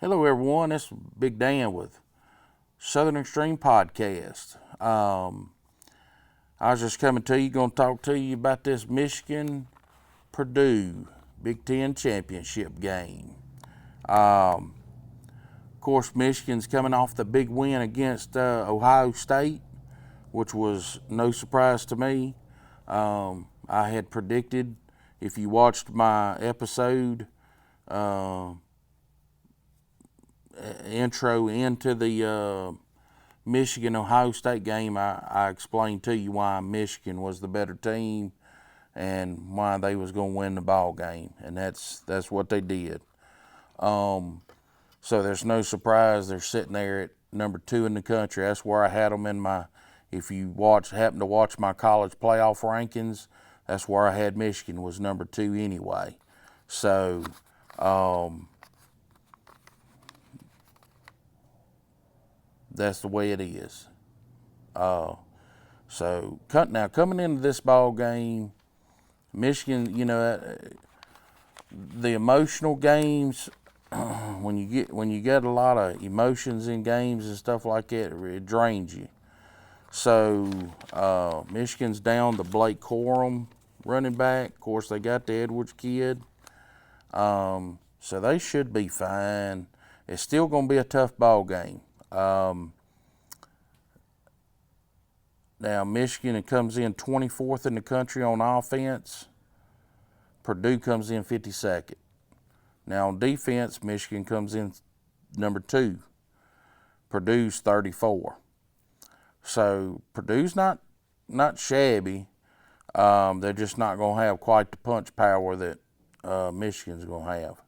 Hello, everyone. This is Big Dan with Southern Extreme Podcast. I was just coming to you, going to talk to you about this Michigan Purdue Big Ten championship game. Of course, Michigan's coming off the big win against Ohio State, which was no surprise to me. I had predicted, if you watched my episode, intro into the Michigan-Ohio State game, I explained to you why Michigan was the better team and why they was going to win the ball game, and that's what they did. So there's no surprise they're sitting there at number 2 in the country. That's where I had them in my. If you happen to watch my college playoff rankings, that's where I had Michigan was number 2 anyway. So. That's the way it is. So now coming into this ball game, Michigan, the emotional games, when you get a lot of emotions in games and stuff like that, it drains you. So Michigan's down to Blake Corum, running back. Of course, they got the Edwards kid. So they should be fine. It's still going to be a tough ball game. Now, Michigan comes in 24th in the country on offense. Purdue comes in 52nd. Now, on defense, Michigan comes in number 2. Purdue's 34. So, Purdue's not shabby. They're just not going to have quite the punch power that Michigan's going to have.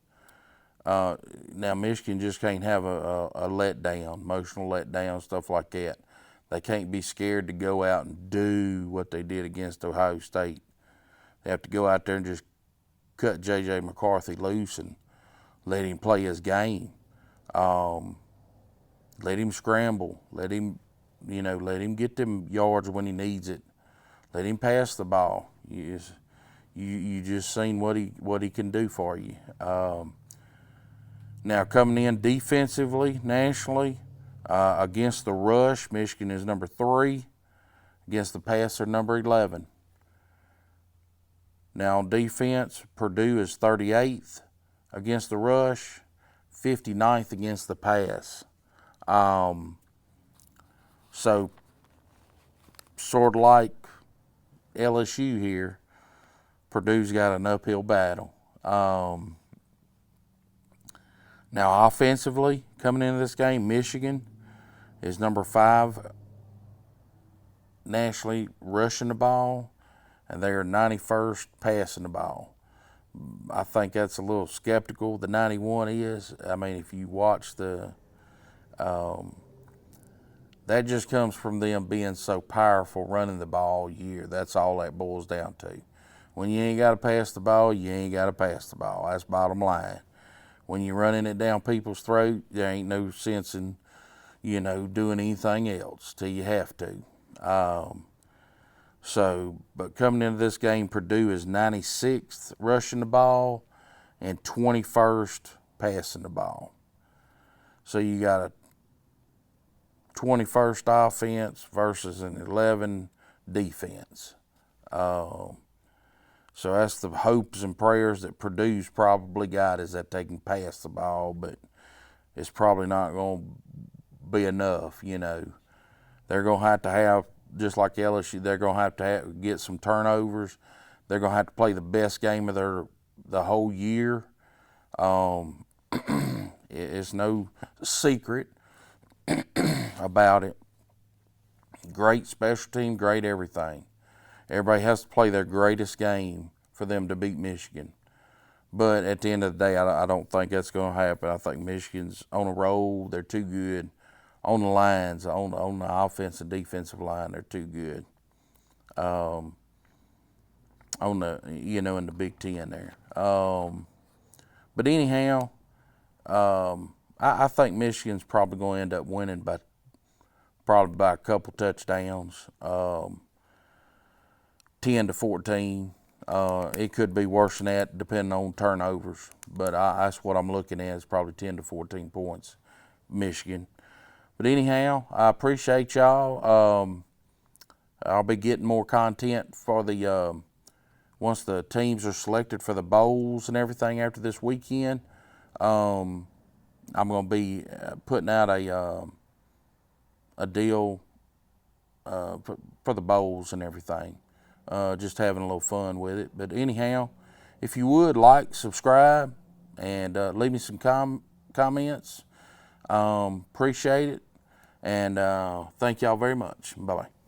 Now, Michigan just can't have a letdown, emotional letdown, stuff like that. They can't be scared to go out and do what they did against Ohio State. They have to go out there and just cut J.J. McCarthy loose and let him play his game. Let him scramble. Let him get them yards when he needs it. Let him pass the ball. You just seen what he can do for you. Now, coming in defensively, nationally, against the rush, Michigan is number 3. Against the pass, they're number 11. Now, on defense, Purdue is 38th against the rush, 59th against the pass. So, sort of like LSU here, Purdue's got an uphill battle. Now, offensively, coming into this game, Michigan is number 5 nationally rushing the ball, and they are 91st passing the ball. I think that's a little skeptical. The 91 is. I mean, if you watch that just comes from them being so powerful running the ball all year. That's all that boils down to. When you ain't got to pass the ball, you ain't got to pass the ball. That's bottom line. When you're running it down people's throat, there ain't no sense in, doing anything else till you have to. But coming into this game, Purdue is 96th rushing the ball and 21st passing the ball. So you got a 21st offense versus an 11 defense. So that's the hopes and prayers that Purdue's probably got, is that they can pass the ball, but it's probably not going to be enough, They're going to have, just like LSU, they're going to have get some turnovers. They're going to have to play the best game of the whole year. It's no secret about it. Great special team, great everything. Everybody has to play their greatest game for them to beat Michigan. But at the end of the day, I don't think that's going to happen. I think Michigan's on a roll. They're too good. On the lines, on the offensive and defensive line, they're too good. In the Big Ten there. But anyhow, I think Michigan's probably going to end up winning by a couple touchdowns. 10-14. It could be worse than that depending on turnovers, but that's what I'm looking at is probably 10 to 14 points, Michigan. But anyhow, I appreciate y'all. I'll be getting more content for the once the teams are selected for the bowls and everything after this weekend. I'm going to be putting out a deal for the bowls and everything. Just having a little fun with it. But anyhow, if you would like, subscribe, and leave me some comments. Appreciate it. And thank y'all very much. Bye-bye.